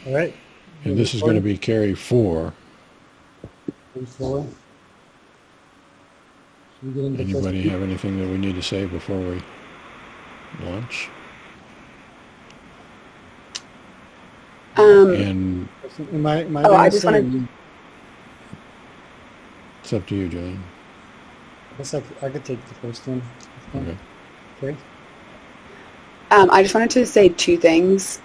All right. And this is going to be Kerry 4. Four. Should we get into the first Anybody beep? have anything that we need to say before we launch? And Am I Oh, doing I this just one? wanted. it's up to you, Julian. I guess I could take the first one. Okay. Okay. I just wanted to say two things.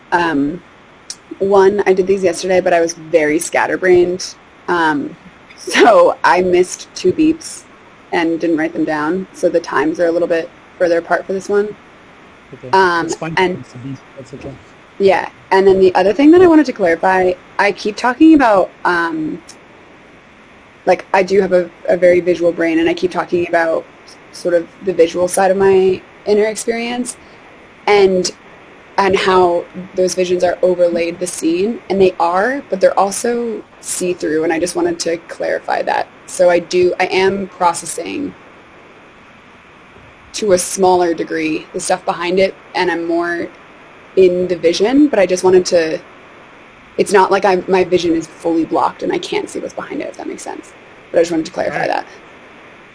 One, I did these yesterday, but I was very scatterbrained. So I missed two beeps and didn't write them down. So the times are a little bit further apart for this one. Okay. Um, That's fine. and It's a beep. That's okay. yeah, and then the other thing that I wanted to clarify, I keep talking about, like I do have a very visual brain, and I keep talking about sort of the visual side of my inner experience, and how those visions are overlaid the scene, and they are, but they're also see-through, and I just wanted to clarify that. So I am processing to a smaller degree the stuff behind it, and I'm more in the vision, but I just wanted to, it's not like my vision is fully blocked and I can't see what's behind it, if that makes sense. But I just wanted to clarify All right. that.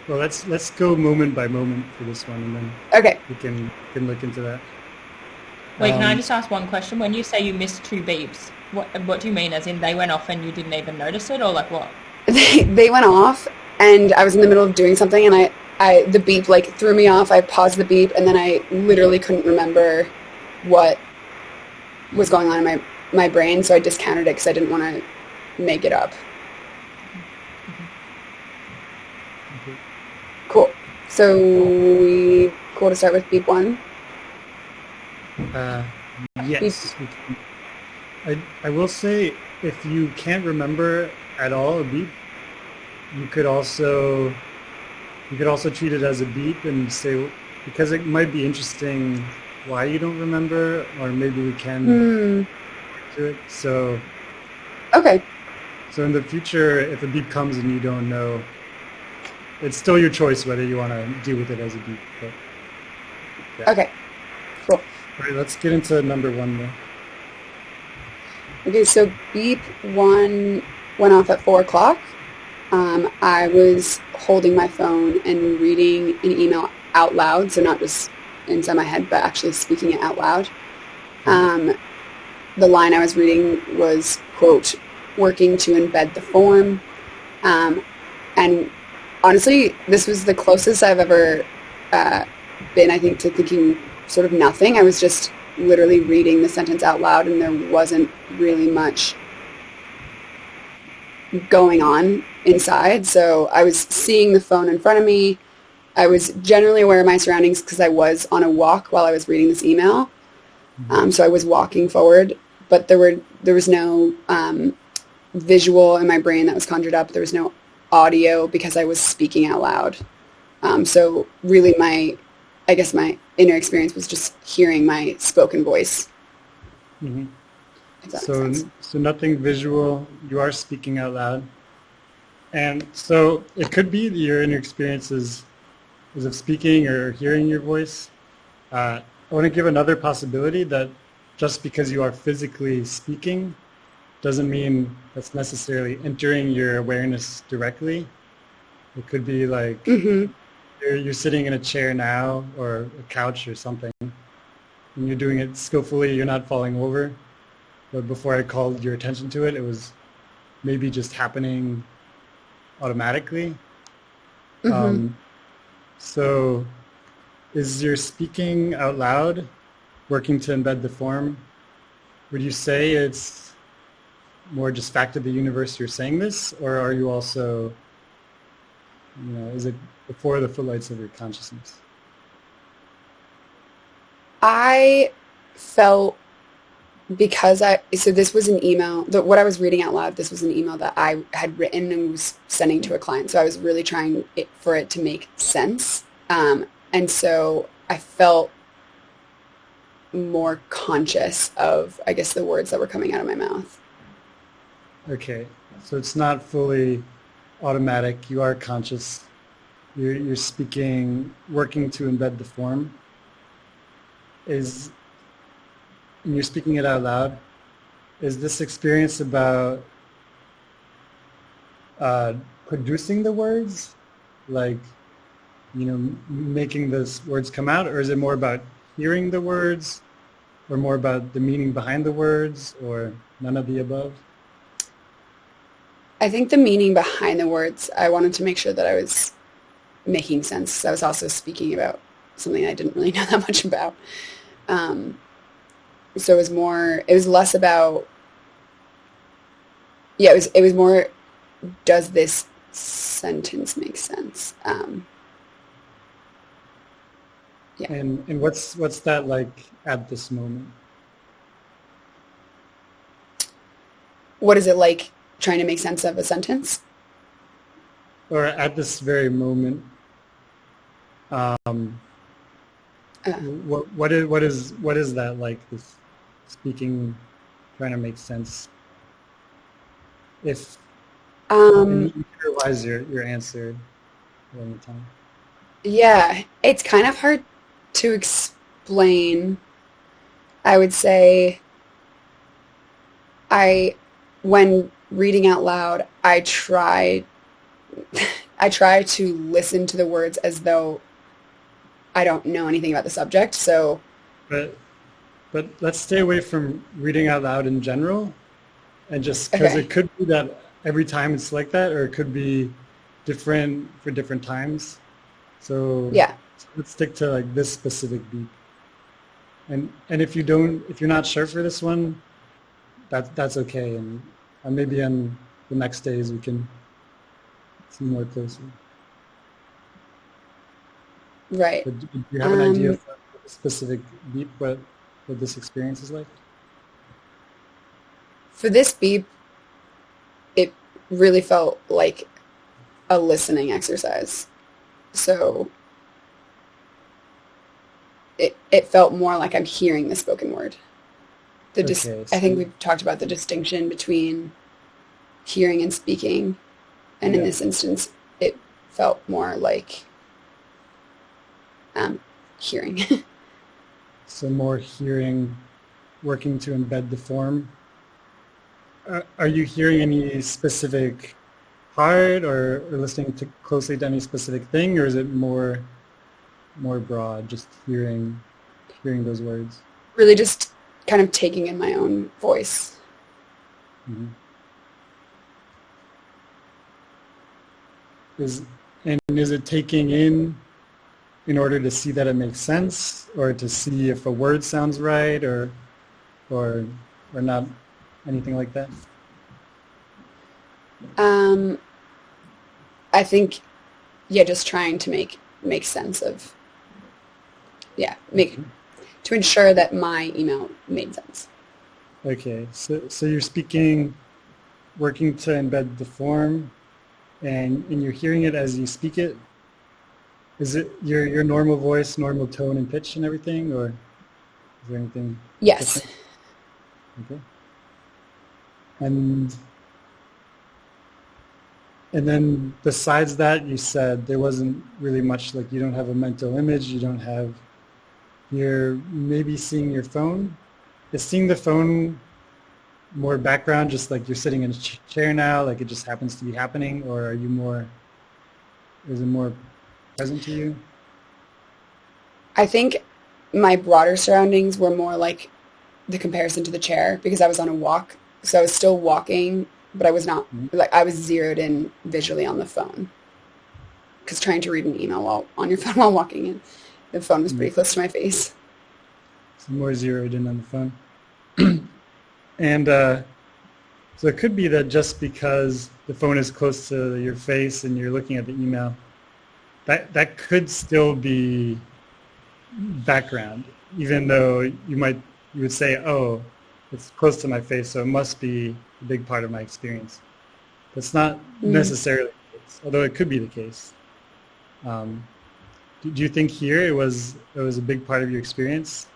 Well, let's go moment by moment for this one, and then Okay. we can look into that. Wait, can I just ask one question? When you say you missed two beeps, what do you mean? As in they went off and you didn't even notice it, or like what? They went off, and I was in the middle of doing something, and the beep like threw me off. I paused the beep, and then I literally couldn't remember what was going on in my brain, so I discounted it because I didn't want to make it up. Okay. Cool. So we cool to start with beep one. Yes. we can. I will say, if you can't remember at all a beep, you could also treat it as a beep and say, because it might be interesting why you don't remember, or maybe we can do it. So Okay. in the future, if a beep comes and you don't know, it's still your choice whether you want to deal with it as a beep. But, yeah. Okay. Cool. All right, let's get into number one though. Okay, so beep one went off at 4 o'clock. I was holding my phone and reading an email out loud, so not just inside my head, but actually speaking it out loud. The line I was reading was, quote, working to embed the form. And honestly, this was the closest I've ever been, I think, to thinking sort of nothing. I was just literally reading the sentence out loud, and there wasn't really much going on inside. So I was seeing the phone in front of me. I was generally aware of my surroundings because I was on a walk while I was reading this email. So I was walking forward, but there was no visual in my brain that was conjured up. There was no audio because I was speaking out loud. So really I guess my inner experience was just hearing my spoken voice. Mm-hmm. If that makes sense. So nothing visual. You are speaking out loud, and so it could be that your inner experience is of speaking or hearing your voice. I want to give another possibility that just because you are physically speaking doesn't mean that's necessarily entering your awareness directly. It could be like you're sitting in a chair now or a couch or something, and you're doing it skillfully. You're not falling over. But before I called your attention to it, it was maybe just happening automatically. So is your speaking out loud working to embed the form? Would you say it's more just fact of the universe you're saying this, or are you also, is it before the footlights of your consciousness? I felt so this was an email, what I was reading out loud, this was an email that I had written and was sending to a client. So I was really trying for it to make sense. And so I felt more conscious of, I guess, the words that were coming out of my mouth. Okay. So it's not fully automatic. You are conscious. You're speaking, working to embed the form. And you're speaking it out loud. is this experience about producing the words, like, making those words come out, or is it more about hearing the words, or more about the meaning behind the words, or none of the above? I think the meaning behind the words, I wanted to make sure that I was making sense. I was also speaking about something I didn't really know that much about. So it was less about, it was more, does this sentence make sense? Yeah. And what's that like at this moment? What is it like trying to make sense of a sentence? Or at this very moment, what is that like, this speaking, trying to make sense? If and you can revise your answer at any time. Yeah, it's kind of hard to explain. I would say when reading out loud, I try to listen to the words as though I don't know anything about the subject. So, but let's stay away from reading out loud in general, and just because it could be that every time it's like that, or it could be different for different times. So yeah, let's stick to like this specific beat. And if you're not sure for this one, that's okay. And maybe on the next days we can see more closely. Right. But do you have an idea of the specific beep, what this experience is like? For this beep, it really felt like a listening exercise. So it felt more like I'm hearing the spoken word. I think we've talked about the distinction between hearing and speaking, and in this instance, it felt more like hearing. So more hearing, working to embed the form. Are you hearing any specific part, or listening closely to any specific thing, or is it more broad, just hearing those words? Really just kind of taking in my own voice. Mm-hmm. Is it taking in order to see that it makes sense, or to see if a word sounds right, or not, anything like that? I think, just trying to make sense of, to ensure that my email made sense. Okay, so you're speaking, working to embed the form, and you're hearing it as you speak it. Is it your normal voice, normal tone and pitch and everything, or is there anything? Yes. Different? Okay. And then besides that, you said there wasn't really much, like you don't have a mental image, you're maybe seeing your phone. Is seeing the phone more background, just like you're sitting in a chair now, like it just happens to be happening, or is it more present to you? I think my broader surroundings were more like the comparison to the chair, because I was on a walk. So I was still walking, but I was not, like I was zeroed in visually on the phone. Because trying to read an email on your phone while walking in, the phone was pretty close to my face. So more zeroed in on the phone. And so it could be that just because the phone is close to your face and you're looking at the email, that could still be background, even though you would say, oh, it's close to my face, so it must be a big part of my experience. That's not necessarily the case, although it could be the case. Do you think here it was a big part of your experience,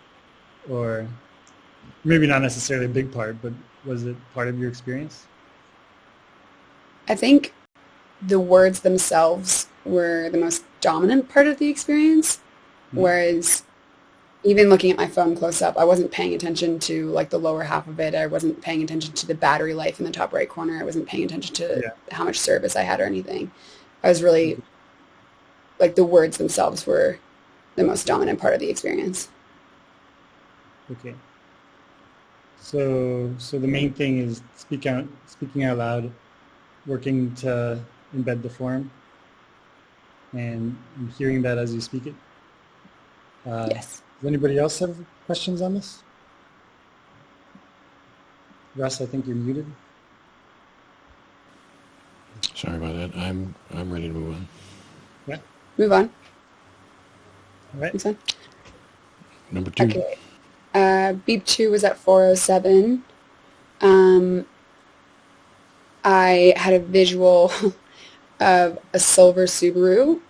or maybe not necessarily a big part, but was it part of your experience? I think the words themselves were the most dominant part of the experience, whereas even looking at my phone close up, I wasn't paying attention to like the lower half of it. I wasn't paying attention to the battery life in the top right corner. I wasn't paying attention to how much service I had or anything. I was really, like, the words themselves were the most dominant part of the experience. Okay. So the main thing is speaking out loud, working to embed the form, and hearing that as you speak it. Yes. Does anybody else have questions on this? Russ, I think you're muted. Sorry about that. I'm ready to move on. Yeah. Move on. All right. Next one. Number 2. Okay. Beep 2 was at 4:07. I had a visual of a silver Subaru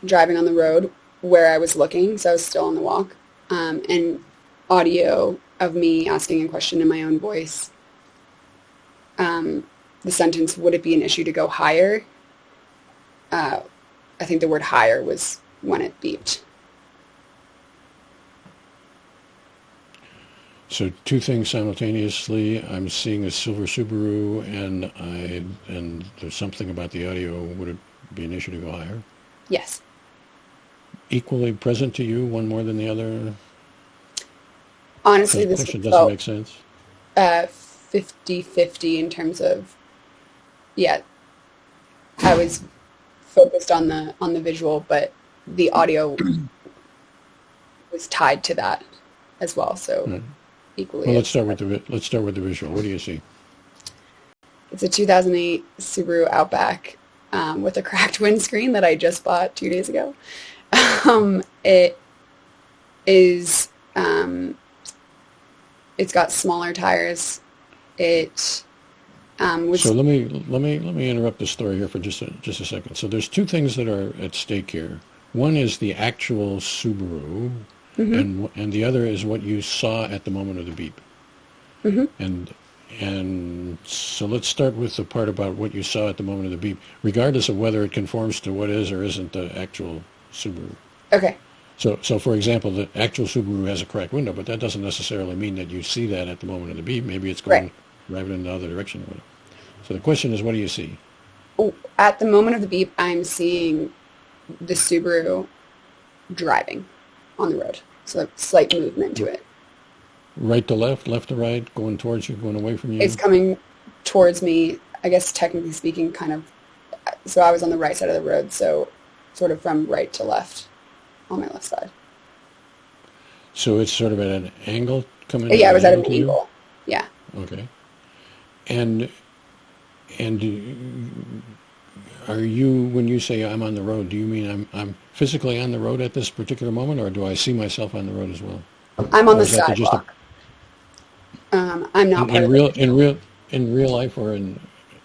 driving on the road where I was looking, so I was still on the walk, and audio of me asking a question in my own voice. The sentence, would it be an issue to go higher? I think the word higher was when it beeped. So 2 things simultaneously. I'm seeing a silver Subaru, and there's something about the audio. Would it be an issue to go higher? Yes. Equally present to you, one more than the other? Honestly, this question doesn't make sense. 50-50 in terms of, I was focused on the visual, but the audio was tied to that as well. So Right. Equally. Well, let's start with the visual. What do you see? It's a 2008 Subaru Outback with a cracked windscreen that I just bought 2 days ago. It is. It's got smaller tires. It was. So let me interrupt the story here for just a second. So there's 2 things that are at stake here. One is the actual Subaru, and the other is what you saw at the moment of the beep. And so let's start with the part about what you saw at the moment of the beep, regardless of whether it conforms to what is or isn't the actual Subaru. Okay. So for example, the actual Subaru has a cracked window, but that doesn't necessarily mean that you see that at the moment of the beep. Maybe it's going driving in the other direction or whatever. So the question is, what do you see? At the moment of the beep, I'm seeing the Subaru driving on the road. So slight movement to it. Right to left, left to right, going towards you, going away from you? It's coming towards me, I guess technically speaking, kind of. So I was on the right side of the road, so sort of from right to left on my left side. So it's sort of at an angle coming? Yeah, I was at an angle. Yeah. Okay. And are you, when you say I'm on the road, do you mean I'm physically on the road at this particular moment, or do I see myself on the road as well? I'm on the sidewalk. I'm not part of it. In real life or in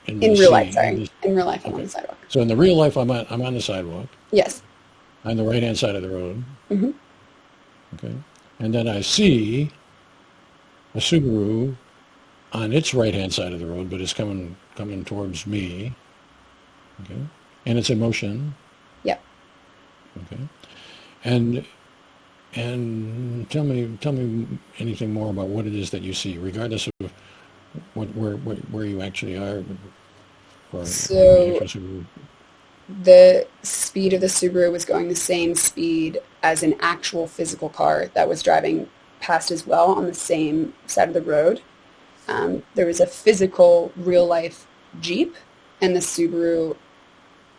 real life, sorry. In real life, I'm on the sidewalk. So in the real life, I'm on the sidewalk. Yes. On the right-hand side of the road. Mm-hmm. Okay. And then I see a Subaru on its right-hand side of the road, but it's coming towards me. Okay. And it's in motion. Yep. Okay. And tell me anything more about what it is that you see, regardless of where you actually are. So the speed of the Subaru was going the same speed as an actual physical car that was driving past as well on the same side of the road. There was a physical, real-life Jeep, and the Subaru,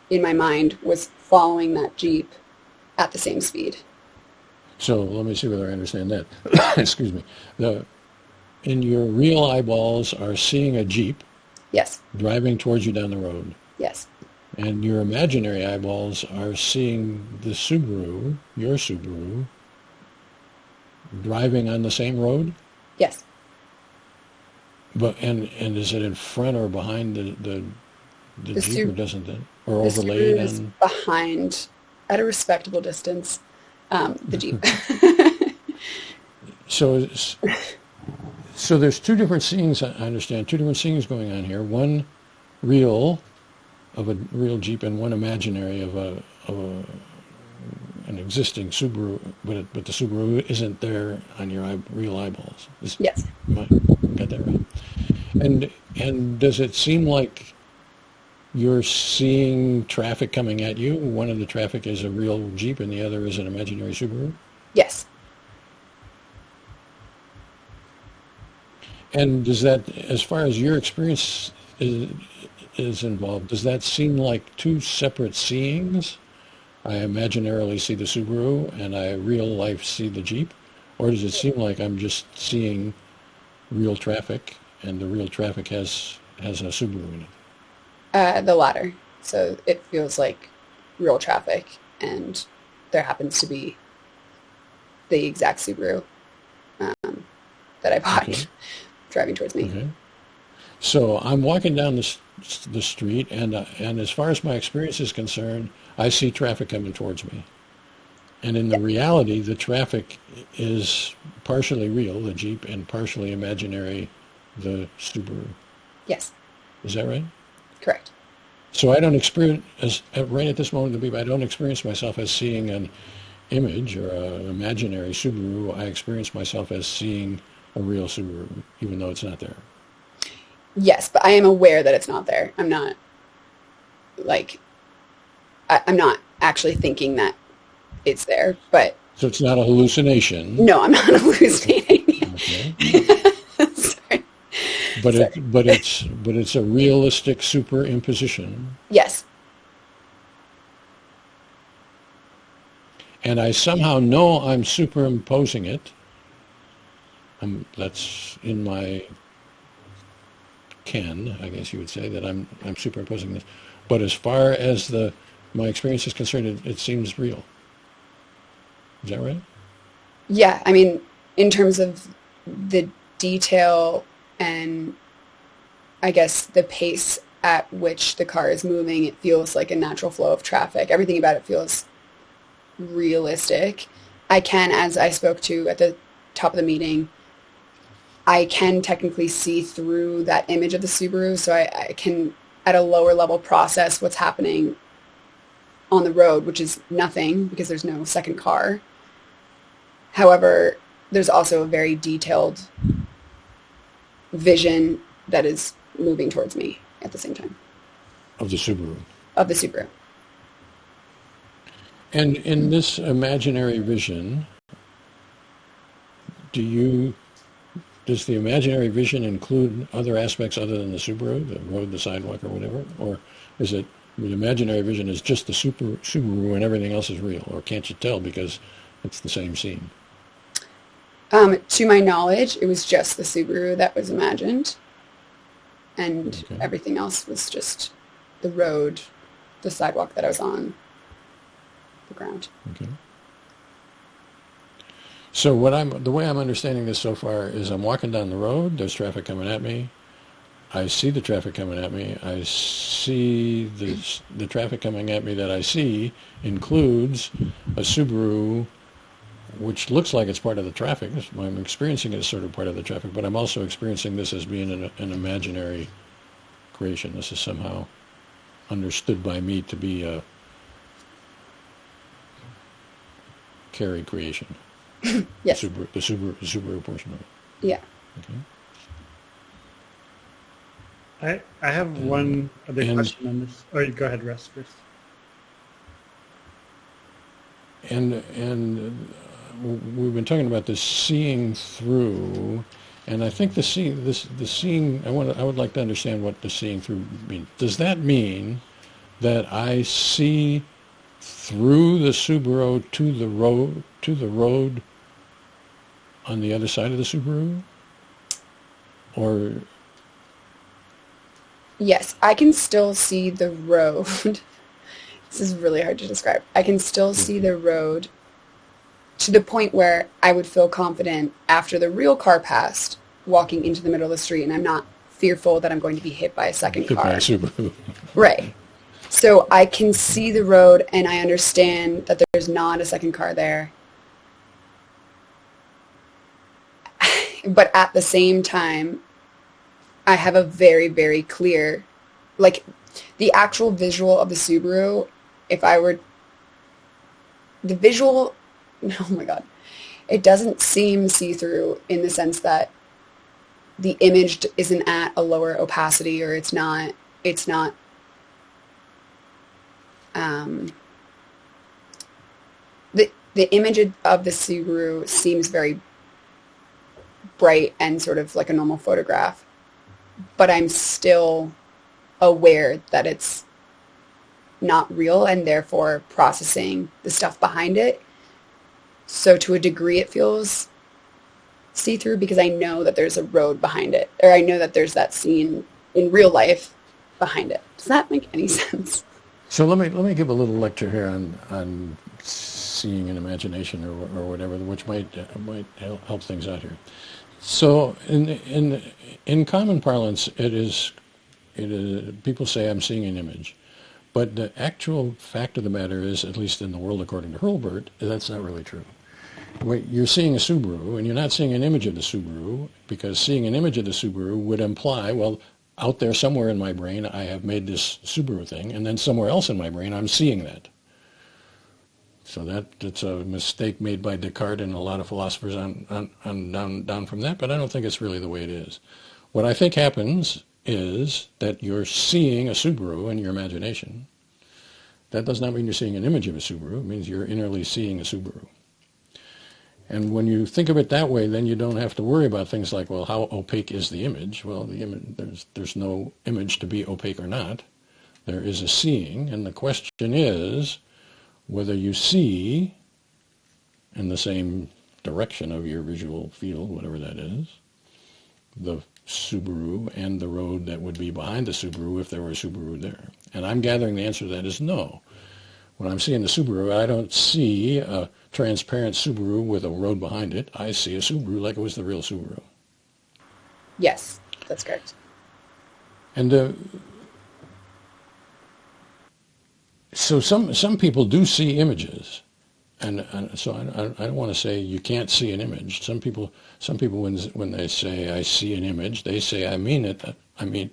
in my mind, was following that Jeep at the same speed. So let me see whether I understand that. Excuse me. In your real eyeballs are seeing a Jeep. Yes. Driving towards you down the road. Yes. And your imaginary eyeballs are seeing the Subaru, your Subaru, driving on the same road? Yes. But and is it in front or behind the Jeep, or doesn't it? Or the overlaid Subaru is on? behind, at a respectable distance, the Jeep. So there's 2 different scenes, I understand, 2 different scenes going on here. One real of a real Jeep, and one imaginary of an an existing Subaru, but the Subaru isn't there on your real eyeballs. Yes. Got that right? And does it seem like you're seeing traffic coming at you? One of the traffic is a real Jeep and the other is an imaginary Subaru? Yes. And does that, as far as your experience is involved, does that seem like two separate seeings? I imaginarily see the Subaru and I real life see the Jeep? Or does it seem like I'm just seeing real traffic and the real traffic has a Subaru in it? The latter. So it feels like real traffic, and there happens to be the exact Subaru that I bought driving towards me. Okay. So I'm walking down the street, and as far as my experience is concerned, I see traffic coming towards me. And in the reality, the traffic is partially real, the Jeep, and partially imaginary, the Subaru. Yes. Is that right? Correct. So I don't experience, right at this moment, I don't experience myself as seeing an image or an imaginary Subaru. I experience myself as seeing a real Subaru, even though it's not there. Yes, but I am aware that it's not there. I'm not, I'm not actually thinking that it's there, but... So it's not a hallucination? No, I'm not hallucinating. Okay. Sorry. But it's a realistic superimposition. Yes. And I somehow know I'm superimposing it. That's in my ken, I guess you would say, that I'm superimposing this. But as far as my experience is concerned, it seems real. Is that right? Yeah, I mean, in terms of the detail and I guess the pace at which the car is moving, it feels like a natural flow of traffic. Everything about it feels realistic. I can, as I spoke to at the top of the meeting, I can technically see through that image of the Subaru, so I can, at a lower level, process what's happening on the road, which is nothing because there's no second car. However, there's also a very detailed vision that is moving towards me at the same time. Of the Subaru. Of the Subaru. And in this imaginary vision, does the imaginary vision include other aspects other than the Subaru, the road, the sidewalk, or whatever? Or is it the imaginary vision is just the Subaru and everything else is real? Or can't you tell because it's the same scene? To my knowledge, it was just the Subaru that was imagined. And everything else was just the road, the sidewalk that I was on, the ground. Okay. So the way I'm understanding this so far is I'm walking down the road, there's traffic coming at me. I see the traffic coming at me. I see the traffic coming at me that I see includes a Subaru, which looks like it's part of the traffic. I'm experiencing it as sort of part of the traffic, but I'm also experiencing this as being an imaginary creation. This is somehow understood by me to be a Kerry creation. Yes. The Subaru portion of it. Yeah. Okay. I have one other question on this. Oh, you go ahead, Russ, first. And we've been talking about this seeing through, and I think the seeing. I would like to understand what the seeing through means. Does that mean that I see through the Subaru to the road on the other side of the Subaru? Or yes, I can still see the road. This is really hard to describe. I can still see the road to the point where I would feel confident after the real car passed walking into the middle of the street, and I'm not fearful that I'm going to be hit by a second car. By a Subaru. Right. So I can see the road, and I understand that there's not a second car there. But at the same time, I have a very, very clear, like, the actual visual of the Subaru, if I were the visual, oh my God, it doesn't seem see-through in the sense that the image isn't at a lower opacity, or it's not, the image of the Subaru seems very bright and sort of like a normal photograph, but I'm still aware that it's not real and therefore processing the stuff behind it. So to a degree it feels see-through because I know that there's a road behind it, or I know that there's that scene in real life behind it. Does that make any sense? So let me give a little lecture here on seeing in imagination or whatever, which might help things out here. So in common parlance, it is people say I'm seeing an image, but the actual fact of the matter is, at least in the world according to Hurlburt, that's not really true. You're seeing a Subaru, and you're not seeing an image of the Subaru, because seeing an image of the Subaru would imply, well, out there somewhere in my brain I have made this Subaru thing, and then somewhere else in my brain I'm seeing that. So that's a mistake made by Descartes and a lot of philosophers down from that, but I don't think it's really the way it is. What I think happens is that you're seeing a Subaru in your imagination. That does not mean you're seeing an image of a Subaru. It means you're innerly seeing a Subaru. And when you think of it that way, then you don't have to worry about things like, well, how opaque is the image? Well, the image, there's no image to be opaque or not. There is a seeing, and the question is whether you see in the same direction of your visual field, whatever that is, the Subaru and the road that would be behind the Subaru if there were a Subaru there. And I'm gathering the answer to that is no. When I'm seeing the Subaru, I don't see a transparent Subaru with a road behind it. I see a Subaru like it was the real Subaru. Yes, that's correct. And so some people do see images, and so I don't want to say you can't see an image. Some people when they say I see an image, they say I mean it. I mean,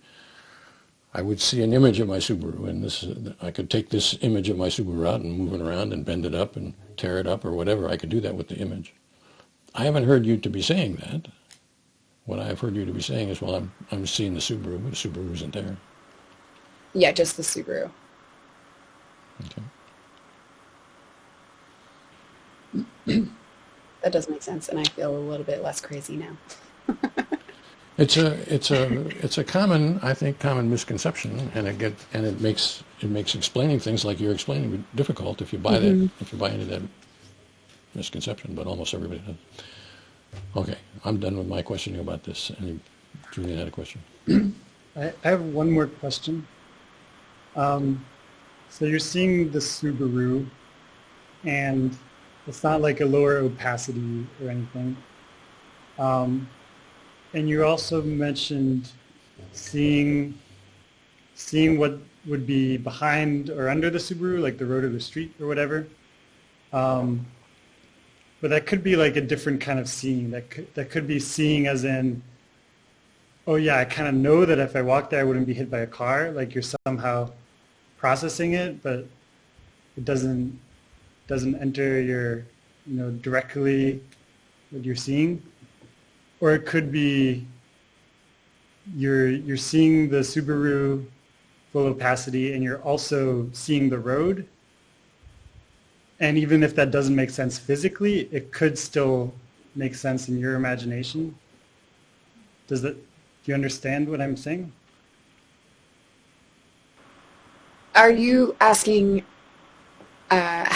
I would see an image of my Subaru, and I could take this image of my Subaru out and move it around and bend it up and tear it up or whatever. I could do that with the image. I haven't heard you to be saying that. What I've heard you to be saying is, well, I'm seeing the Subaru, but the Subaru isn't there. Yeah, just the Subaru. Okay. That does make sense, and I feel a little bit less crazy now. It's a common, I think, common misconception, and it makes explaining things like you're explaining difficult if you buy that, if you buy into that misconception. But almost everybody does. Okay, I'm done with my questioning about this. And Julian had a question. I have one more question. So you're seeing the Subaru, and it's not like a lower opacity or anything. And you also mentioned seeing what would be behind or under the Subaru, like the road or the street or whatever. But that could be like a different kind of seeing. That could be seeing as in, oh yeah, I kind of know that if I walked there, I wouldn't be hit by a car. Like you're somehow processing it, but it doesn't enter your, directly what you're seeing. Or it could be you're seeing the Subaru full opacity and you're also seeing the road. And even if that doesn't make sense physically, it could still make sense in your imagination. Do you understand what I'm saying? Are you asking at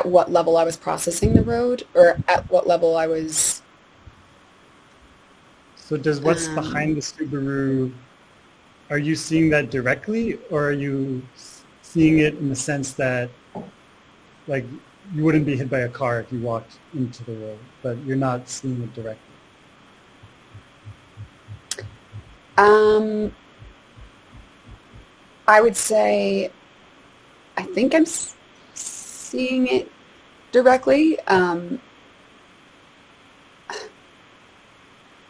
what level I was processing the road, or at what level I was... So does what's behind the Subaru, are you seeing that directly, or are you seeing it in the sense that, like, you wouldn't be hit by a car if you walked into the road, but you're not seeing it directly? I would say I think I'm seeing it directly.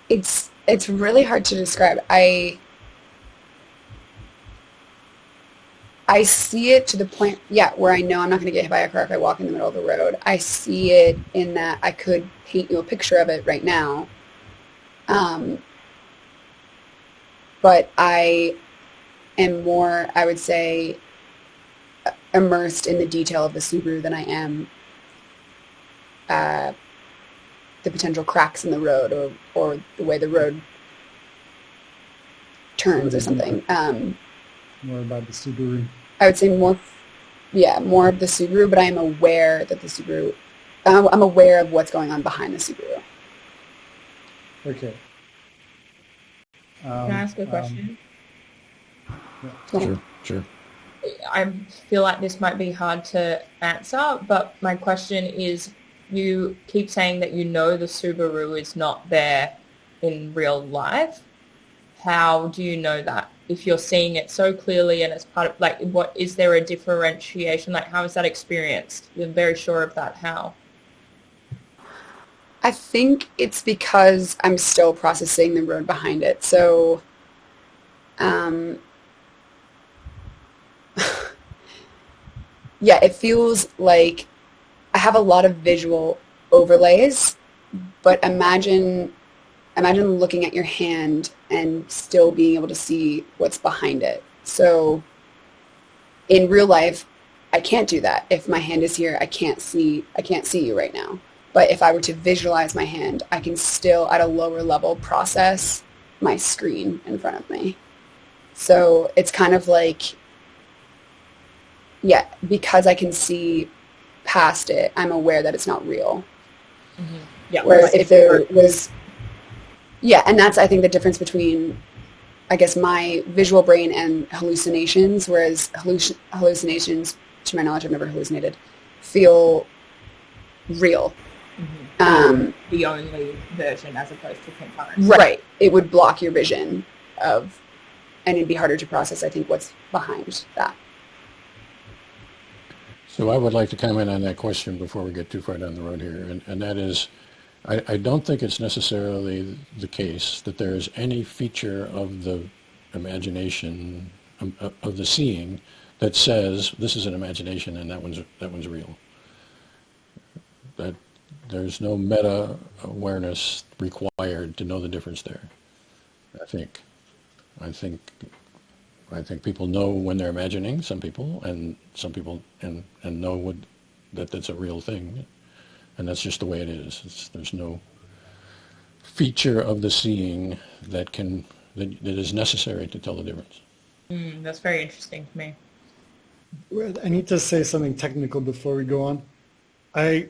It's really hard to describe. I see it to the point, where I know I'm not going to get hit by a car if I walk in the middle of the road. I see it in that I could paint you a picture of it right now. But I am more, I would say, immersed in the detail of the Subaru than I am the potential cracks in the road or the way the road turns or something. More about the Subaru. I would say more of the Subaru, but I am aware that the Subaru, I'm aware of what's going on behind the Subaru. Okay. Can I ask a question? Sure. I feel like this might be hard to answer, but my question is, you keep saying that you know the Subaru is not there in real life. How do you know that? If you're seeing it so clearly and it's part of, like, what, is there a differentiation? Like, how is that experienced? You're very sure of that. How? I think it's because I'm still processing the road behind it. So, it feels like I have a lot of visual overlays, but imagine looking at your hand and still being able to see what's behind it. So in real life, I can't do that. If my hand is here, I can't see you right now. But if I were to visualize my hand, I can still, at a lower level, process my screen in front of me. So it's kind of like, because I can see past it, I'm aware that it's not real. Mm-hmm. Yeah. Whereas if there was, and that's, I think, the difference between, I guess, my visual brain and hallucinations, whereas hallucinations, to my knowledge, I've never hallucinated, feel real. Mm-hmm. The only version as opposed to concurrent. Right. It would block your vision and it'd be harder to process, I think, what's behind that. So I would like to comment on that question before we get too far down the road here, and that is, I don't think it's necessarily the case that there is any feature of the imagination, of the seeing, that says this is an imagination and that one's real. That there's no meta awareness required to know the difference there. I think people know when they're imagining, some people, and know that that's a real thing, and that's just the way it is. There's no feature of the seeing that is necessary to tell the difference. That's very interesting to me. Well, I need to say something technical before we go on. I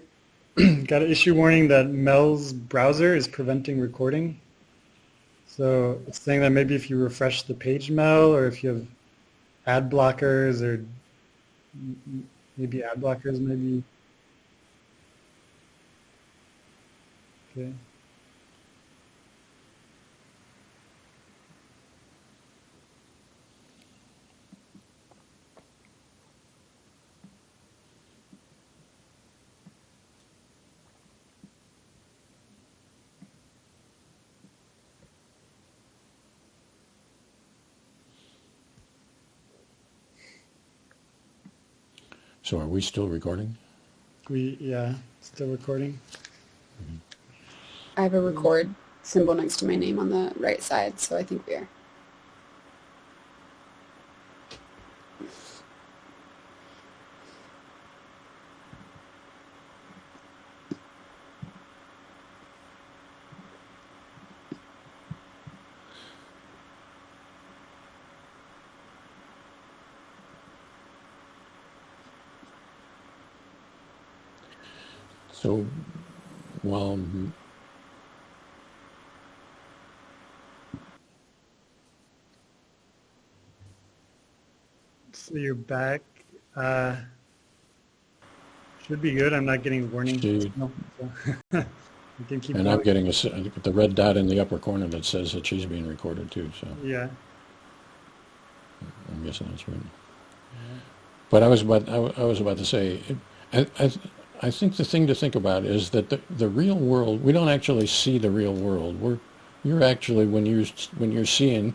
got an issue warning that Mel's browser is preventing recording. So it's saying that maybe if you refresh the page, Mel, or if you have ad blockers, or maybe ad blockers, maybe. Okay. So are we still recording? Still recording. I have a record symbol next to my name on the right side, so I think we are. So while So you're back. Should be good. I'm not getting warning. No, so you can keep and going. I'm getting the red dot in the upper corner that says that she's being recorded too. So Yeah. I'm guessing that's right. Yeah. But I was about to say, I think the thing to think about is that the real world, we don't actually see the real world. You're actually, when you're seeing,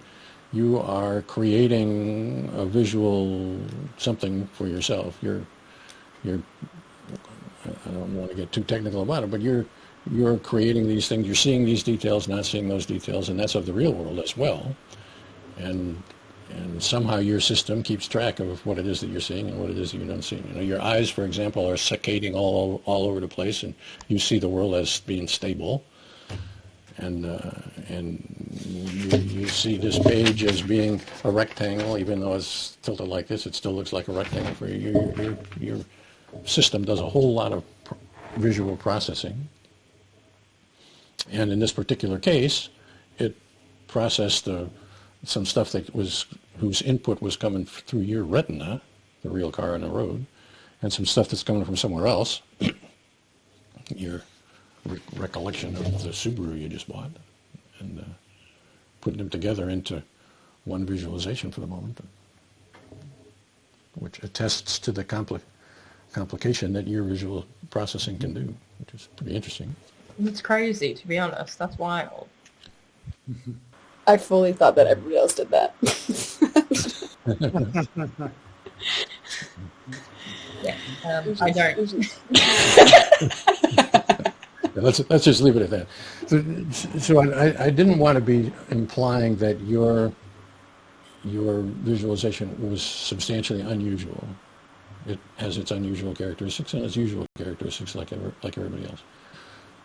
you are creating a visual something for yourself. You're I don't want to get too technical about it, but you're creating these things. You're seeing these details, not seeing those details, and that's of the real world as well. And somehow your system keeps track of what it is that you're seeing and what it is that you don't see. You know, your eyes, for example, are saccading all over the place, and you see the world as being stable. And you see this page as being a rectangle, even though it's tilted like this, it still looks like a rectangle for you. Your system does a whole lot of visual processing. And in this particular case, it processed some stuff whose input was coming through your retina, the real car on the road, and some stuff that's coming from somewhere else, your recollection of the Subaru you just bought, and putting them together into one visualization for the moment, which attests to the complication that your visual processing can do, which is pretty interesting. It's crazy, to be honest. That's wild. I fully thought that everybody else did that. Yeah, I don't. Let's just leave it at that. So I didn't want to be implying that your visualization was substantially unusual. It has its unusual characteristics and its usual characteristics like everybody else.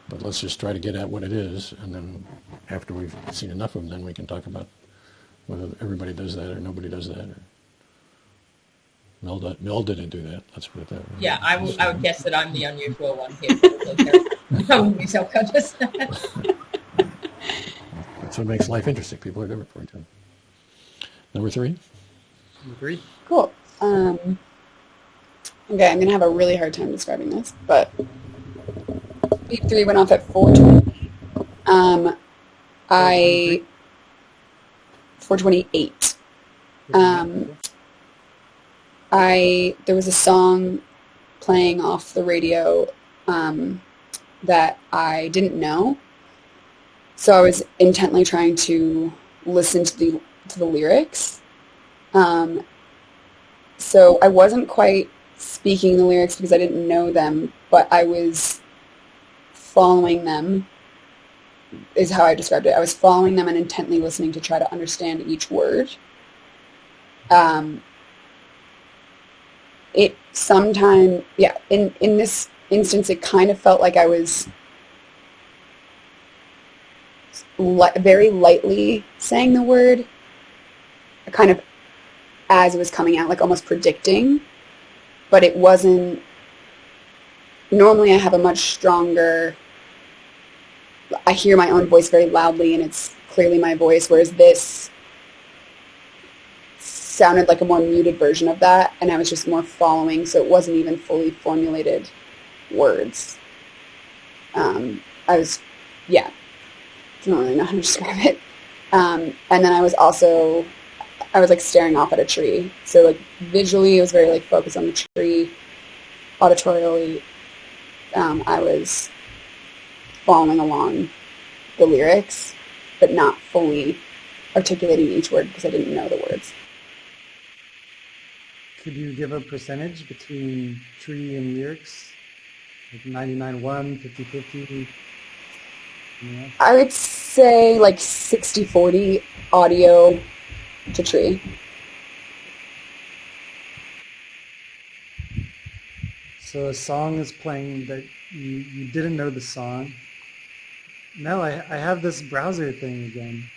But let's just try to get at what it is, and then after we've seen enough of them, then we can talk about whether everybody does that or nobody does that. Or Mel didn't do that. Let's put it that way. Yeah, I would guess that I'm the unusual one here. I wouldn't be self-conscious. That's what makes life interesting. People are different for each other. Number 3? Number 3? Cool. Okay, I'm going to have a really hard time describing this, but beep 3 went off at 4:20. 4:28. There was a song playing off the radio that I didn't know, so I was intently trying to listen to the lyrics. So I wasn't quite speaking the lyrics because I didn't know them, but I was following them, is how I described it. I was following them and intently listening to try to understand each word. In this instance, it kind of felt like I was very lightly saying the word, kind of as it was coming out, like almost predicting, but it wasn't. Normally I have a much stronger, I hear my own voice very loudly and it's clearly my voice, whereas this sounded like a more muted version of that, and I was just more following, so it wasn't even fully formulated words. I don't really know how to describe it. And then I was like staring off at a tree, so like visually it was very like focused on the tree. Auditorially, I was following along the lyrics, but not fully articulating each word because I didn't know the words. Could you give a percentage between tree and lyrics? Like 99-1, 50-50? Yeah. I would say like 60-40 audio to tree. So a song is playing that you didn't know the song. No, I have this browser thing again.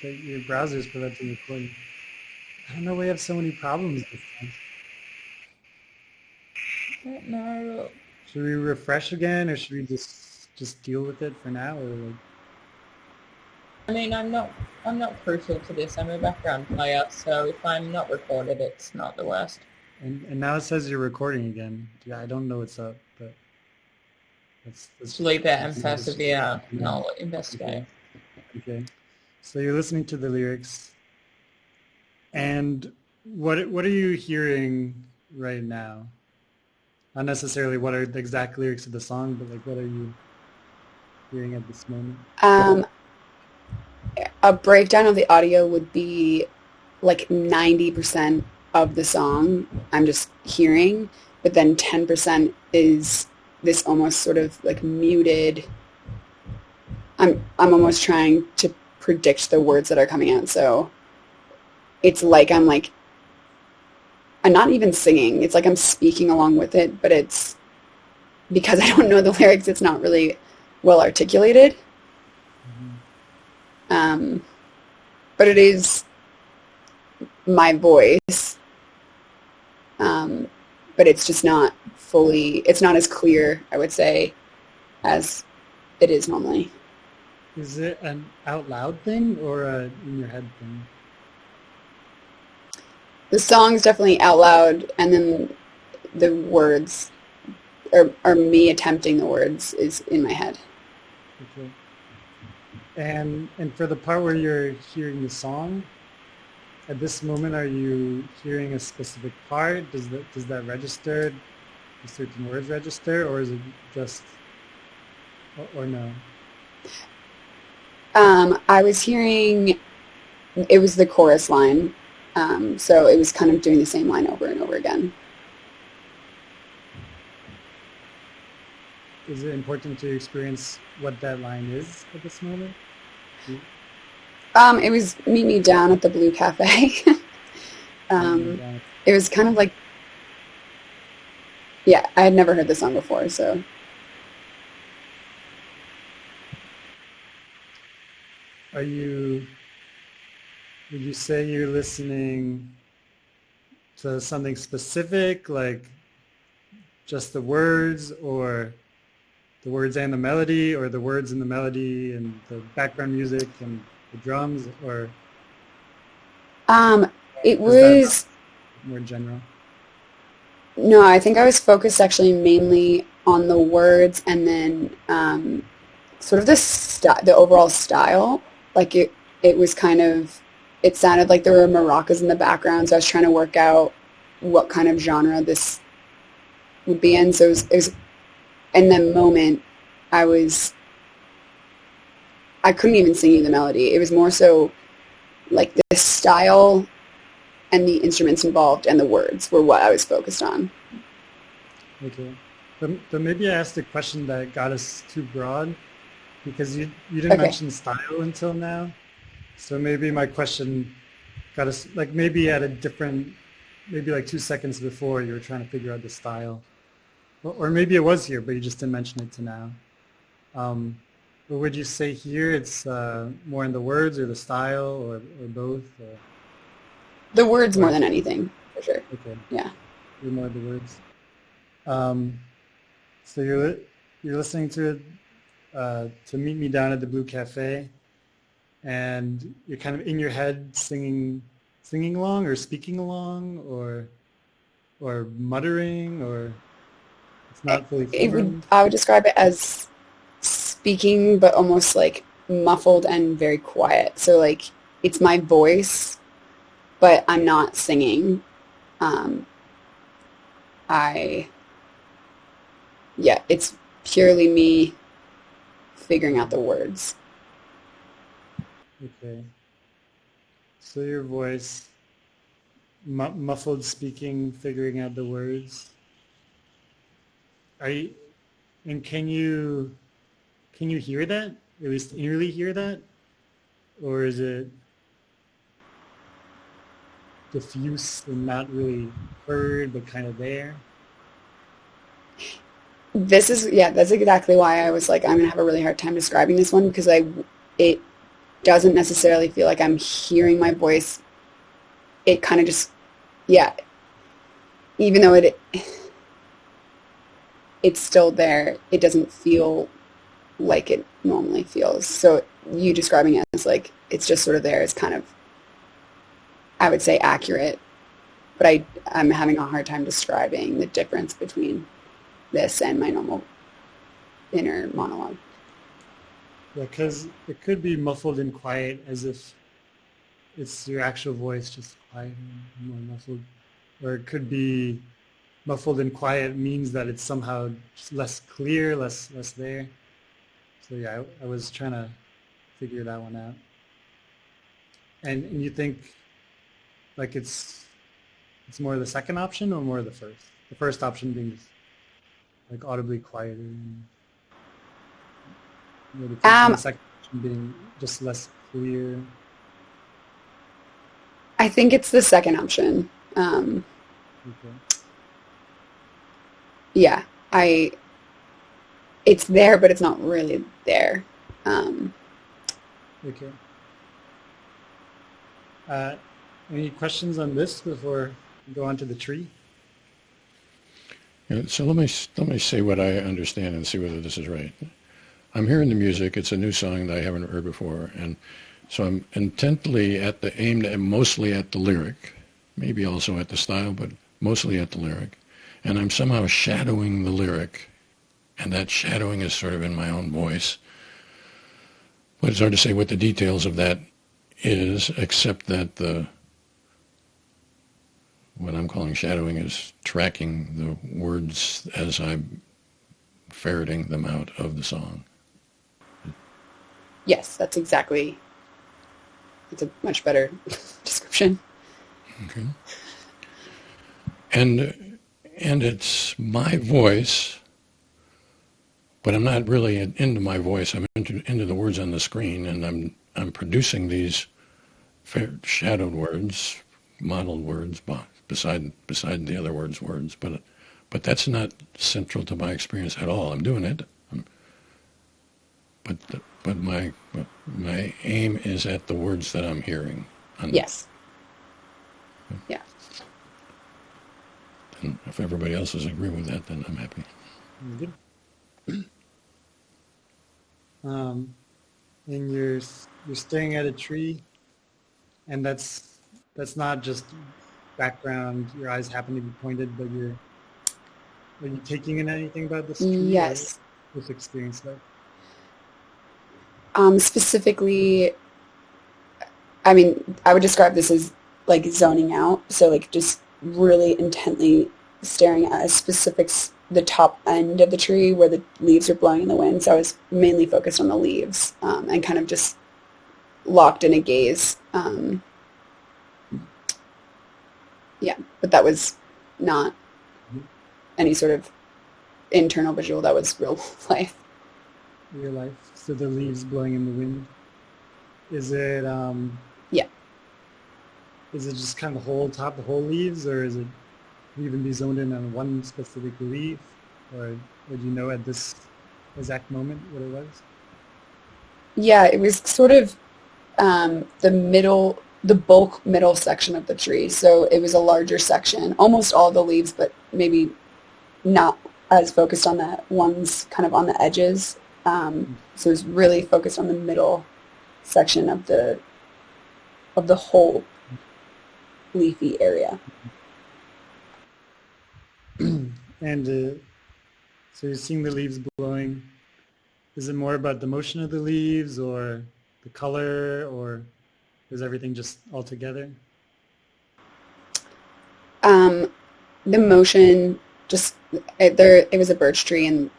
That your browser is preventing recording. I don't know why you have so many problems this time. I don't know. Should we refresh again, or should we just deal with it for now, or like? I mean, I'm not crucial to this. I'm a background player, so if I'm not recorded, it's not the worst. And now it says you're recording again. Yeah, I don't know what's up, but let's Leave it and persevere, and I'll investigate. Okay. So you're listening to the lyrics, and what are you hearing right now? Not necessarily what are the exact lyrics of the song, but like what are you hearing at this moment? a breakdown of the audio would be like 90% of the song I'm just hearing, but then 10% is this almost sort of like muted. I'm almost trying to predict the words that are coming out, so it's like I'm not even singing. It's like I'm speaking along with it, but it's because I don't know the lyrics, it's not really well articulated. But it is my voice, but it's just not fully, it's not as clear, I would say, as it is normally. Is it an out loud thing or a in your head thing? The song's definitely out loud, and then the words, or me attempting the words, is in my head. Okay. And for the part where you're hearing the song, at this moment, are you hearing a specific part? Does that register? Do certain words register, or is it just, or no? I was hearing, it was the chorus line, so it was kind of doing the same line over and over again. Is it important to experience what that line is at this moment? It was Meet Me Down at the Blue Cafe. It was kind of like, yeah, I had never heard the song before, so. Would you say you're listening to something specific, like just the words, or the words and the melody, or the words and the melody and the background music and the drums, or it was more general? No, I think I was focused actually mainly on the words, and then sort of the overall style. Like it was kind of, it sounded like there were maracas in the background, so I was trying to work out what kind of genre this would be in. So it was in the moment, I couldn't even sing you the melody. It was more so like the style and the instruments involved and the words were what I was focused on. Okay. But maybe I asked a question that got us too broad, because you didn't Okay. mention style until now. So maybe my question got us, like maybe at a different, maybe like 2 seconds before you were trying to figure out the style. Or maybe it was here, but you just didn't mention it to now. But would you say here it's more in the words or the style, or both? Or? The words more than anything, for sure. Okay. Yeah. You're more the words. So you're listening to Meet Me Down at the Blue Cafe, and you're kind of in your head singing along, or speaking along, or muttering, or it's not fully formed? I would describe it as speaking, but almost like muffled and very quiet. So like it's my voice, but I'm not singing. It's purely me figuring out the words. Okay. So your voice, muffled speaking, figuring out the words. And can you hear that? At least inwardly hear that? Or is it diffuse and not really heard, but kind of there? That's exactly why I was like, I'm going to have a really hard time describing this one, because it doesn't necessarily feel like I'm hearing my voice. It kind of just, even though it's still there, it doesn't feel like it normally feels. So you describing it as like, it's just sort of there is kind of, I would say, accurate. But I'm having a hard time describing the difference between this and my normal inner monologue. Yeah, because it could be muffled and quiet, as if it's your actual voice, just quiet and more muffled. Or it could be muffled and quiet means that it's somehow just less clear, less there. So yeah, I was trying to figure that one out. And you think like it's more the second option or more the first? The first option being just like audibly quieter, and the second option being just less clear. I think it's the second option. Okay. Yeah, it's there, but it's not really there. Okay. Any questions on this before we go on to the tree? Yeah, so let me say what I understand and see whether this is right. I'm hearing the music. It's a new song that I haven't heard before, and so I'm intently aimed at mostly at the lyric, maybe also at the style, but mostly at the lyric. And I'm somehow shadowing the lyric, and that shadowing is sort of in my own voice. But it's hard to say what the details of that is, except that what I'm calling shadowing is tracking the words as I'm ferreting them out of the song. Yes, it's a much better description. Okay. And it's my voice, but I'm not really into my voice. I'm into the words on the screen, and I'm producing these shadowed words, modeled words beside the other words, but that's not central to my experience at all. I'm doing it, but my aim is at the words that I'm hearing. Yes. Yeah. And if everybody else is agreeing with that, then I'm happy. Good. And you're staring at a tree, and that's not just background. Your eyes happen to be pointed, but are you taking in anything about this tree? Yes. This experience like? Specifically, I mean, I would describe this as like zoning out. So like just really intently staring at a specific, the top end of the tree where the leaves are blowing in the wind. So I was mainly focused on the leaves and kind of just locked in a gaze. Yeah, but that was not any sort of internal visual. That was real life. Real life. So the leaves blowing in the wind. Is it? Yeah. Is it just kind of the whole leaves, or is it even be zoned in on one specific leaf, or would you know at this exact moment what it was? Yeah, it was sort of the bulk middle section of the tree. So it was a larger section, almost all the leaves, but maybe not as focused on the ones kind of on the edges. So it was really focused on the middle section of the whole leafy area. And so you're seeing the leaves blowing. Is it more about the motion of the leaves or the color, or is everything just all together? The motion, just it was a birch tree, and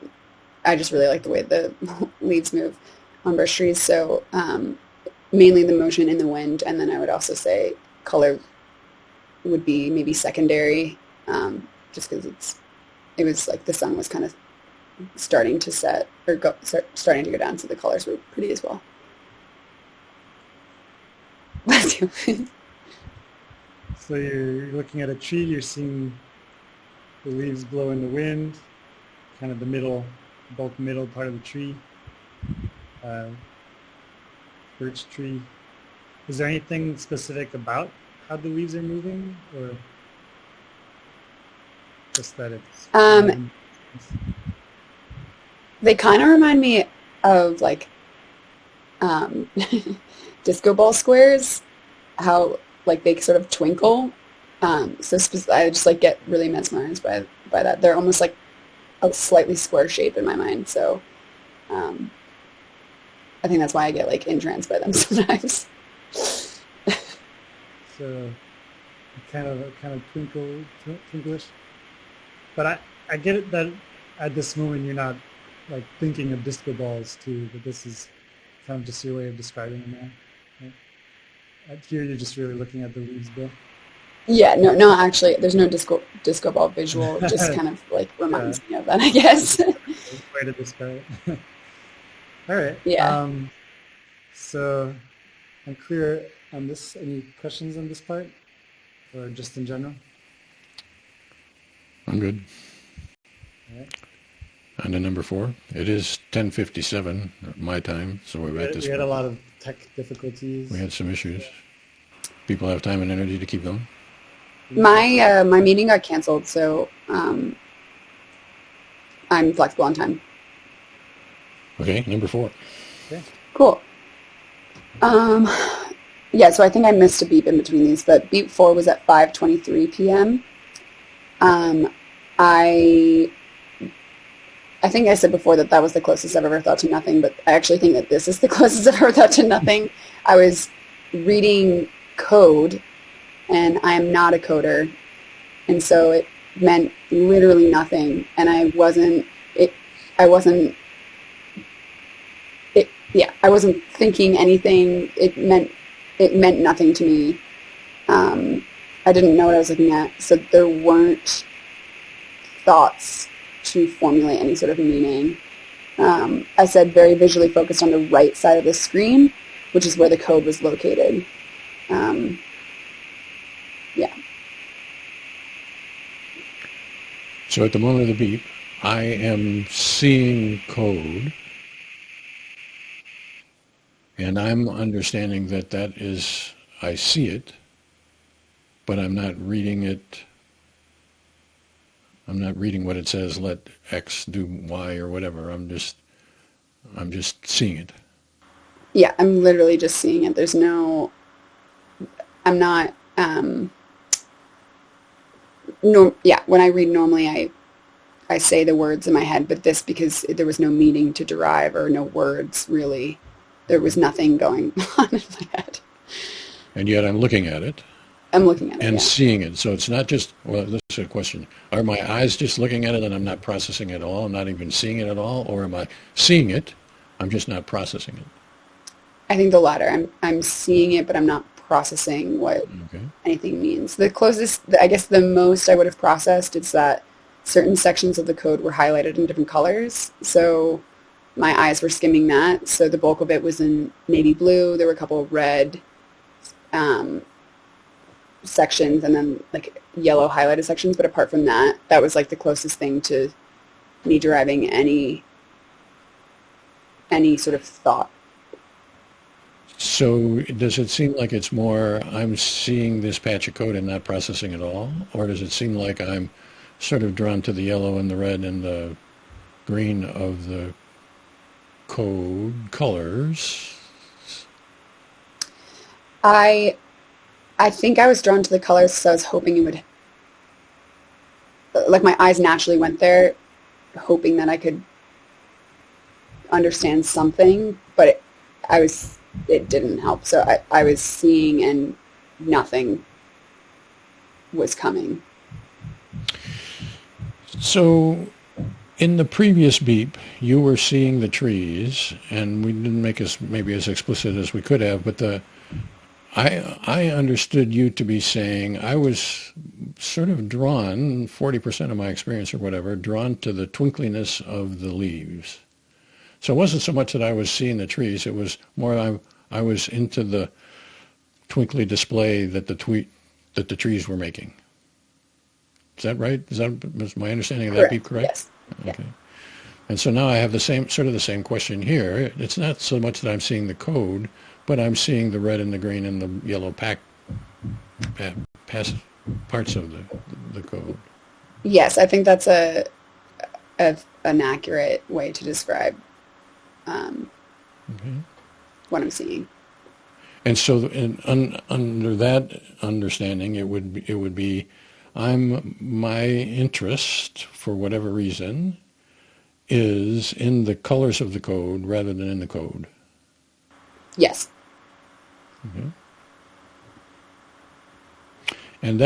I just really like the way the leaves move on birch trees. So mainly the motion in the wind, and then I would also say color would be maybe secondary, just because it was like the sun was kind of starting to set or starting to go down, so the colors were pretty as well. So you're looking at a tree, you're seeing the leaves blow in the wind, kind of the bulk middle part of the tree, birch tree. Is there anything specific about how the leaves are moving, or just that it's... They kind of remind me of like disco ball squares, how like they sort of twinkle. So I just like get really mesmerized by that. They're almost like a slightly square shape in my mind. So I think that's why I get like entranced by them sometimes. So kind of twinklish. But I get it that at this moment you're not like thinking of disco balls too, but this is kind of just your way of describing them now. Here you're just really looking at the leaves, Bill. Yeah, no, actually, there's no disco ball visual. It just kind of like reminds me of that, I guess. Way to describe it. All right. Yeah. So I'm clear on this. Any questions on this part, or just in general? I'm good. All right. On to number 4. It is 10:57 my time, so we're at this. We had a lot of tech difficulties. We had some issues. People have time and energy to keep going. My meeting got canceled, so I'm flexible on time. Okay, number 4. Okay. Cool. Yeah, so I think I missed a beep in between these, but beep 4 was at 5:23 p.m. I think I said before that was the closest I've ever thought to nothing, but I actually think that this is the closest I've ever thought to nothing. I was reading code, and I'm not a coder, and so it meant literally nothing, and I wasn't thinking anything. It meant nothing to me. I didn't know what I was looking at, so there weren't thoughts to formulate any sort of meaning. I said very visually focused on the right side of the screen, which is where the code was located. Yeah. So at the moment of the beep, I am seeing code, and I'm understanding that is, I see it, but I'm not reading it. I'm not reading what it says, let X do Y or whatever. I'm just seeing it. Yeah, I'm literally just seeing it. There's no, I'm not, when I read normally, I say the words in my head, but this, because there was no meaning to derive or no words really, there was nothing going on in my head. And yet I'm looking at it. I'm looking at it, and seeing it. So it's not just, well, this is a question. Are my eyes just looking at it and I'm not processing it at all? I'm not even seeing it at all? Or am I seeing it? I'm just not processing it. I think the latter. I'm seeing it, but I'm not processing what anything means. The closest, I guess the most I would have processed is that certain sections of the code were highlighted in different colors. So my eyes were skimming that. So the bulk of it was in navy blue. There were a couple of red sections and then like yellow highlighted sections, but apart from that, that was like the closest thing to me deriving any sort of thought. So does it seem like it's more I'm seeing this patch of code and not processing it all? Or does it seem like I'm sort of drawn to the yellow and the red and the green of the code colors? I think I was drawn to the colors, so I was hoping it would, like my eyes naturally went there, hoping that I could understand something, but it didn't help. So I was seeing and nothing was coming. So in the previous beep, you were seeing the trees, and we didn't make us maybe as explicit as we could have, but I understood you to be saying I was sort of drawn, 40% of my experience or whatever, drawn to the twinkliness of the leaves. So it wasn't so much that I was seeing the trees, it was more I was into the twinkly display that the trees were making. Is that right? Was my understanding of that beep correct? Yes. Okay. Yeah. And so now I have the same question here. It's not so much that I'm seeing the code, but I'm seeing the red and the green and the yellow parts of the code. Yes, I think that's an accurate way to describe what I'm seeing. And so, under that understanding, it would be, my interest for whatever reason is in the colors of the code rather than in the code. Yes. Okay. And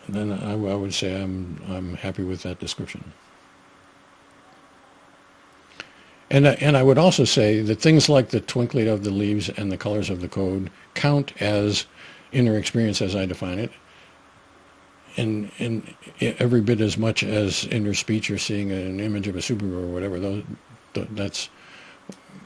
then I would say I'm happy with that description. And I would also say that things like the twinkling of the leaves and the colors of the code count as inner experience as I define it, and every bit as much as inner speech or seeing an image of a Subaru or whatever. That's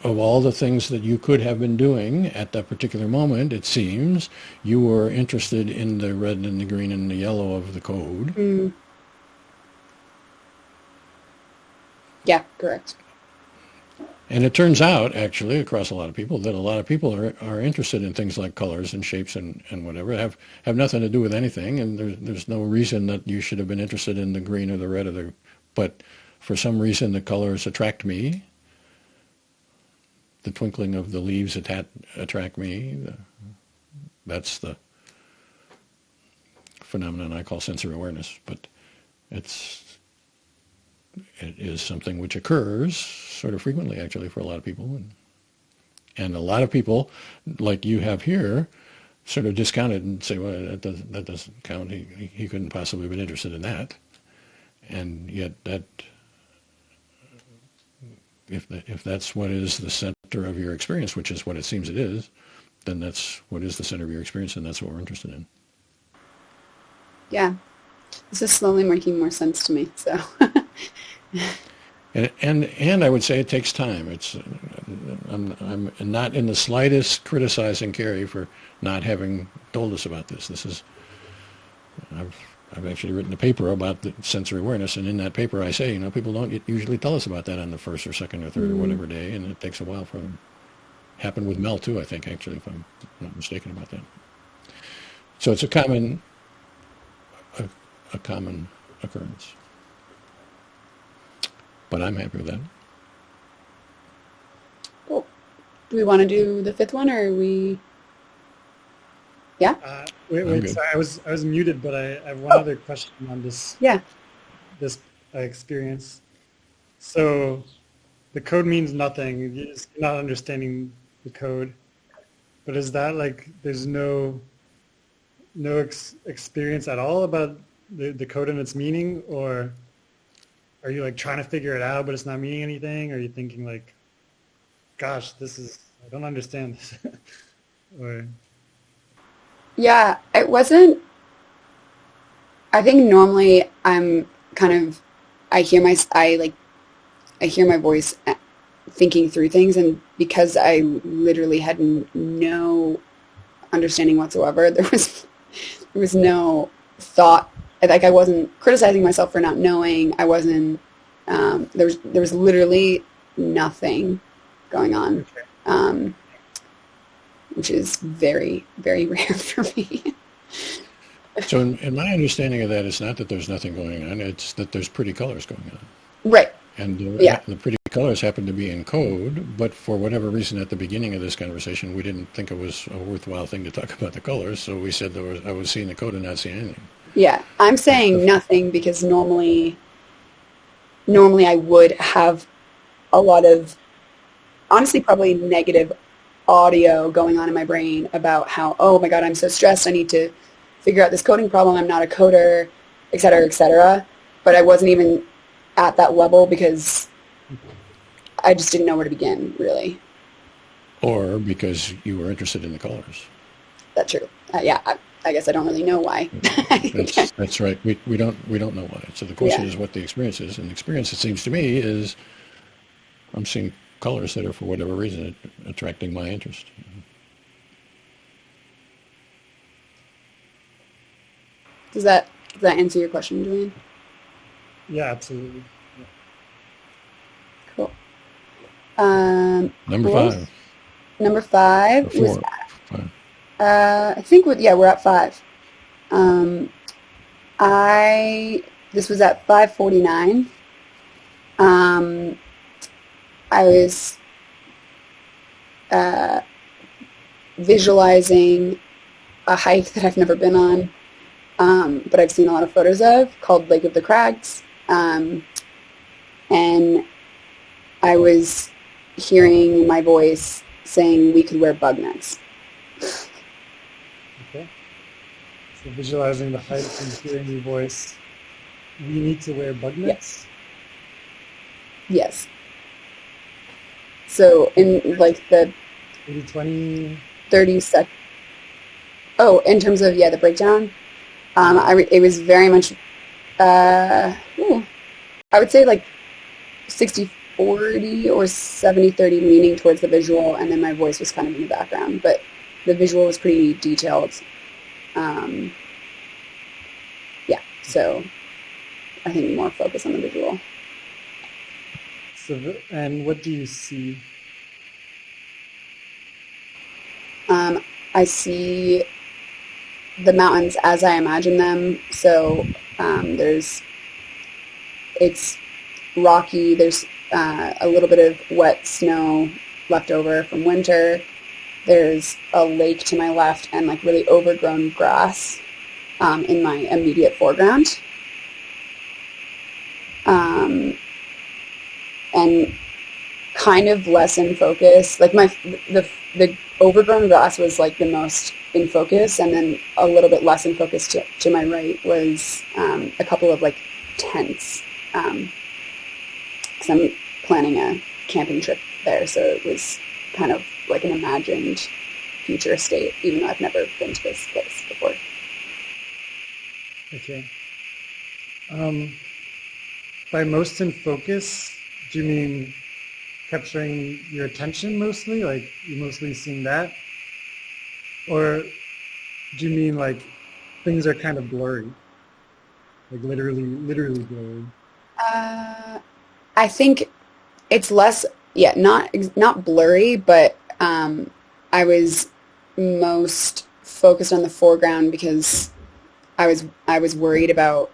of all the things that you could have been doing at that particular moment, it seems, you were interested in the red and the green and the yellow of the code. Mm. Yeah, correct. And it turns out, actually, across a lot of people, that a lot of people are interested in things like colors and shapes and whatever, have nothing to do with anything, and there's no reason that you should have been interested in the green or the red but for some reason the colors attract me. The twinkling of the leaves attract me. That's the phenomenon I call sensory awareness, but it is something which occurs sort of frequently, actually, for a lot of people. And a lot of people, like you have here, sort of discount it and say, well, that doesn't count. He couldn't possibly have been interested in that. And yet that, if that's what is the center of your experience, which is what it seems it is, then that's what is the center of your experience, and that's what we're interested in. Yeah. This is slowly making more sense to me, so... And I would say it takes time. I'm not in the slightest criticizing Kerry for not having told us about this. I've actually written a paper about the sensory awareness, and in that paper I say, people don't usually tell us about that on the first or second or third or whatever day, and it takes a while for them. Happened with Mel too, I think, actually, if I'm not mistaken about that. So it's a common occurrence. But I'm happy with that. Cool. Do we want to do the fifth one, or are we... Yeah? Wait, sorry, I was muted, but I have one other question on this. Yeah. This experience. So the code means nothing. You're just not understanding the code. But is that like there's no experience at all about the code and its meaning, or are you like trying to figure it out but it's not meaning anything? Or are you thinking like, gosh, I don't understand this? Or yeah, it wasn't, I think normally I'm kind of, I hear my voice thinking through things, and because I literally had no understanding whatsoever, there was no thought, like I wasn't criticizing myself for not knowing. I wasn't, there was literally nothing going on. Okay. Which is very, very rare for me. So in my understanding of that, it's not that there's nothing going on, it's that there's pretty colors going on. Right. And the pretty colors happen to be in code, but for whatever reason at the beginning of this conversation, we didn't think it was a worthwhile thing to talk about the colors, so we said I was seeing the code and not seeing anything. Yeah, I'm saying nothing because normally I would have a lot of, honestly, probably negative audio going on in my brain about how, oh my God, I'm so stressed. I need to figure out this coding problem. I'm not a coder, et cetera, et cetera. But I wasn't even at that level because I just didn't know where to begin, really. Or because you were interested in the colors. That's true. Yeah, I guess I don't really know why. That's right. We don't know why. So the question is what the experience is. And the experience, it seems to me, is I'm seeing colors that are, for whatever reason, attracting my interest. Does that answer your question, Julian? Yeah, absolutely. Yeah. Cool. Number five. Number five or was five. I think we're at 5. This was at 5:49. I was visualizing a hike that I've never been on, but I've seen a lot of photos of, called Lake of the Crags. And I was hearing my voice saying we could wear bug nets. Okay. So visualizing the hike and hearing your voice, we need to wear bug nets? Yes. So in like the 80-20? 30 sec. Oh, in terms of, the breakdown, it was very much, I would say like 60-40 or 70-30 leaning towards the visual, and then my voice was kind of in the background, but the visual was pretty detailed. So I think more focus on the visual. So, and what do you see? I see the mountains as I imagine them. So it's rocky. There's a little bit of wet snow left over from winter. There's a lake to my left and like really overgrown grass in my immediate foreground. And kind of less in focus. Like the overgrown grass was like the most in focus, and then a little bit less in focus to my right was a couple of like tents. Because I'm planning a camping trip there, so it was kind of like an imagined future estate, even though I've never been to this place before. Okay. By most in focus, do you mean capturing your attention mostly? Like you're mostly seeing that? Or do you mean like things are kind of blurry? Like literally blurry? I think it's less, not blurry, but I was most focused on the foreground because I was worried about.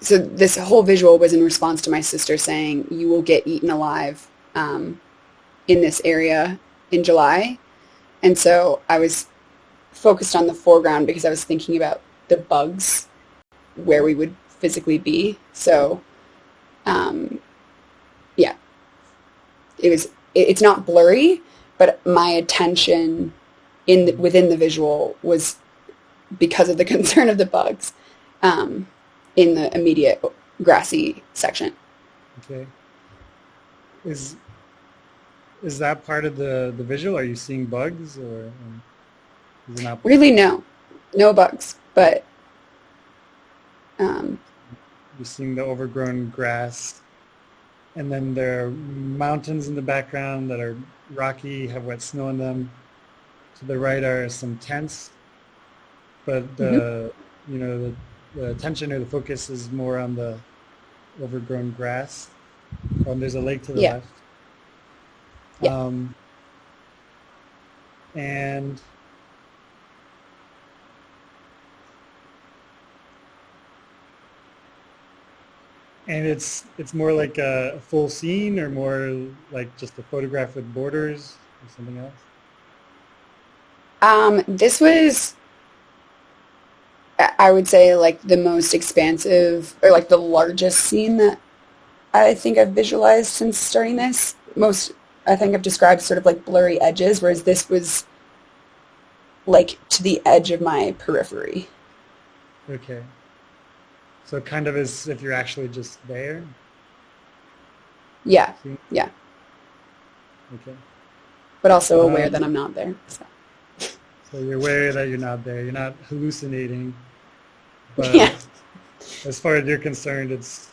So this whole visual was in response to my sister saying, "You will get eaten alive in this area in July," and so I was focused on the foreground because I was thinking about the bugs where we would physically be. So, it's not blurry, but my attention within the visual was because of the concern of the bugs in the immediate grassy section. Okay. Is that part of the visual? Are you seeing bugs, or is it not? Really, no bugs, but you're seeing the overgrown grass, and then there are mountains in the background that are rocky, have wet snow in them. To the right are some tents, but the attention or the focus is more on the overgrown grass. There's a lake to the left. Yeah. And it's more like a full scene, or more like just a photograph with borders or something else? This was, I would say, like the most expansive, or like the largest scene that I think I've visualized since starting this. I think I've described sort of like blurry edges, whereas this was like to the edge of my periphery. Okay. So kind of as if you're actually just there? Yeah. See? Yeah. Okay. But also aware that I'm not there. So you're aware that you're not there. You're not hallucinating. But as far as you're concerned, it's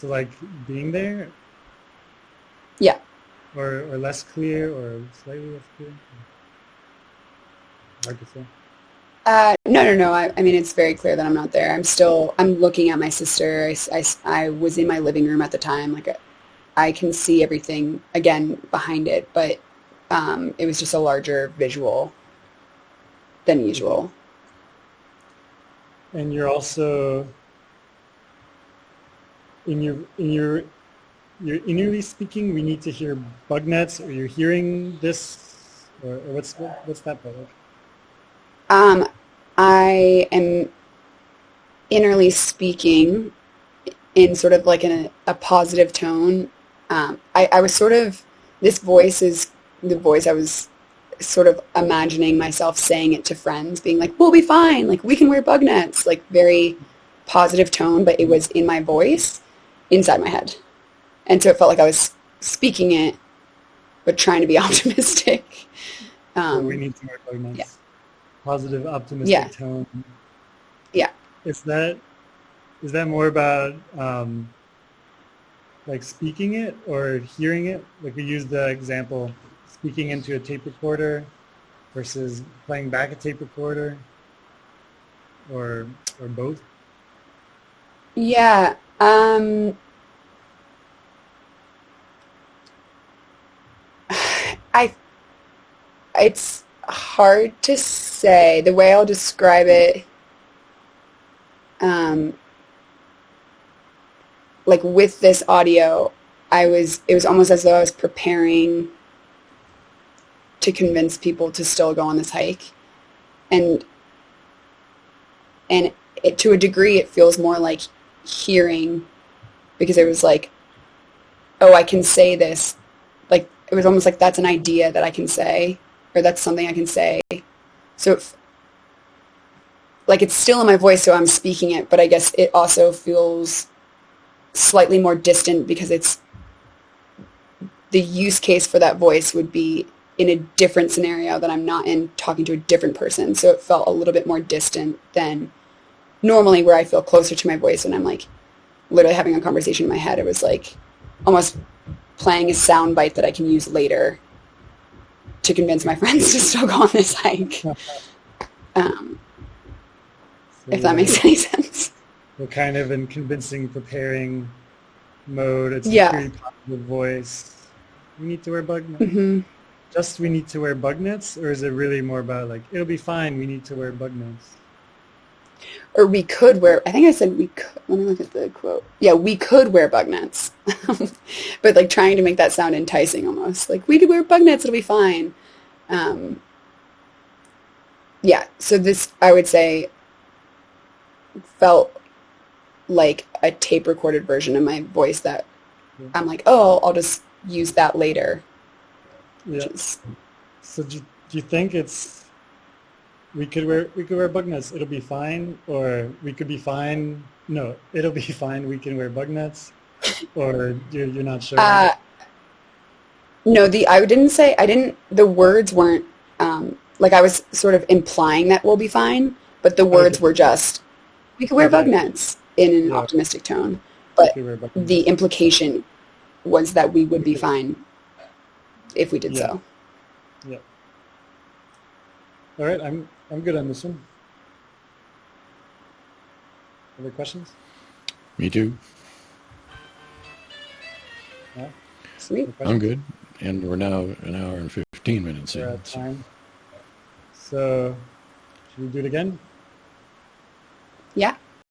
like being there? Yeah. Or less clear, or slightly less clear? Hard to say. No. I mean, it's very clear that I'm not there. I'm looking at my sister. I was in my living room at the time. Like, I can see everything, again, behind it, but it was just a larger visual than usual. And you're also, you're innerly speaking, we need to hear bug nets, or you're hearing this, or what's that part of? I am innerly speaking in sort of like a positive tone. I was sort of, this voice is the voice I was sort of imagining myself saying it to friends, being like, we'll be fine, like we can wear bug nets, like very positive tone, but it was in my voice inside my head. And so it felt like I was speaking it, but trying to be optimistic. So we need to wear bug nets. Yeah. Positive, optimistic tone. Yeah. Is that more about like speaking it or hearing it? Like we used the example, speaking into a tape recorder versus playing back a tape recorder, or both? Yeah. It's hard to say. The way I'll describe it, like with this audio, it was almost as though I was preparing to convince people to still go on this hike. And to a degree, it feels more like hearing, because it was like, oh, I can say this. Like, it was almost like that's an idea that I can say, or that's something I can say. So like it's still in my voice, so I'm speaking it, but I guess it also feels slightly more distant because it's the use case for that voice would be in a different scenario that I'm not in, talking to a different person. So it felt a little bit more distant than normally, where I feel closer to my voice when I'm like literally having a conversation in my head. It was like almost playing a sound bite that I can use later to convince my friends to still go on this hike. If that makes any sense. We're kind of in convincing, preparing mode. It's a pretty positive voice. We need to wear bug nets. Mm-hmm. Just we need to wear bug nets, or is it really more about like, it'll be fine, we need to wear bug nets? Or we could wear, I think I said we could, let me look at the quote. Yeah, we could wear bug nets. But like trying to make that sound enticing almost. Like, we could wear bug nets, it'll be fine. Yeah, so this, I would say, felt like a tape recorded version of my voice that I'm like, oh, I'll just use that later. Yeah. So do you think it's, we could wear bug nets, it'll be fine, or we could be fine, no, it'll be fine, we can wear bug nets, or you're not sure? No, the words weren't, like I was sort of implying that we'll be fine, but the words were just, we could wear bug nets in an optimistic tone, but the implication was that we would be fine if we did so. Yeah. All right, I'm good on this one. Other questions? Me too. Yeah. Sweet. I'm good. And we're now an hour and 15 minutes We're in. at time. So, should we do it again? Yeah.